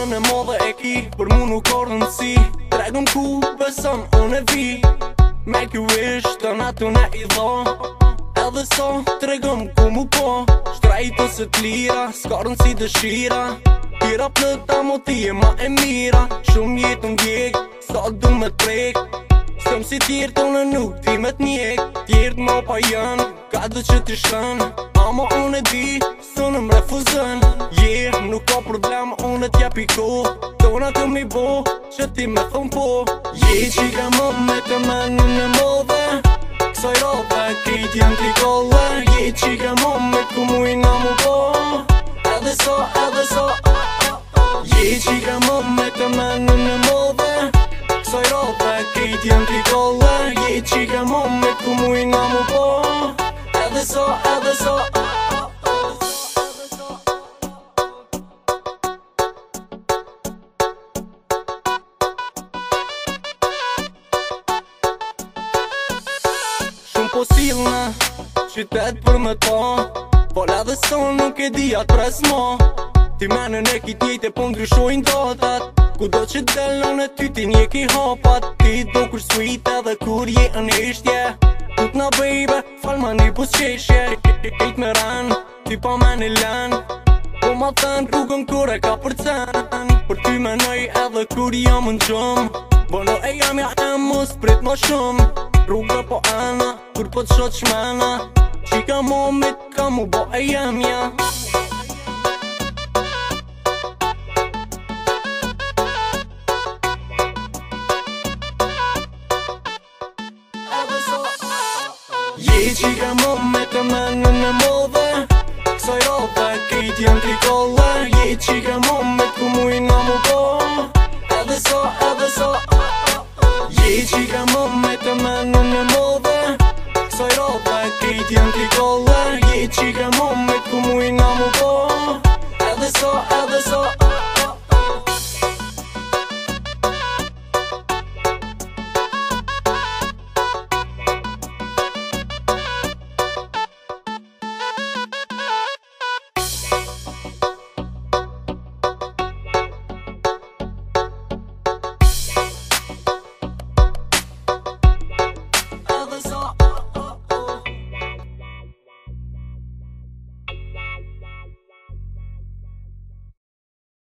menën e modhe e ki, për mu nuk ka rëndësi. Tregëm ku beson unë e vi, make you wish të natën e i dha. Edhe so tregëm ku mu po, shtrajt ose t'lira, s'ka rëndësi dëshira. Tira plëta mo ti e ma e mira, shumë jetë ndjek, sa du me t'prek. Sëm si tjerë tonë nuk ti me t'njek, tjertë ma pa janë, ka dhe që t'i shën. Ama unë e di, së në më refuzën. Nuk ka problem, unë e t'ja piko, tona të mi bo, që ti me thonë po. Qika më me të menën e modhe, kësaj rove, kejt janë t'i kolle. Qika më me ku mujna mu po, edhe so, edhe so. Qika më me të menën e modhe, kësaj rove, kejt janë t'i kolle. Qika më me ku mujna mu po, edhe so, edhe so. Po silna, qytet për me ta, vola dhe son nuk e di atë pres ma. Ti menën e ki tjejte po ndryshojnë datat, ku do që delon e ty ti një ki hapat. Ti do kur sweet edhe kur je në ishtje, tut na baby, falma një pus qeshje. Kejt me ran, ti pa men i len, po ma thën rrugën kur e ka për cen. Për ty menoj edhe kur jam në gjëm, bono e jam ja e mos prit ma shumë. Rrugë po ana, kur po t'shot shmena, qika momit ka mu bo e jemja. Qika momit e menën e modhe, kësaj rove, kejt janë t'i kolle. Qika momit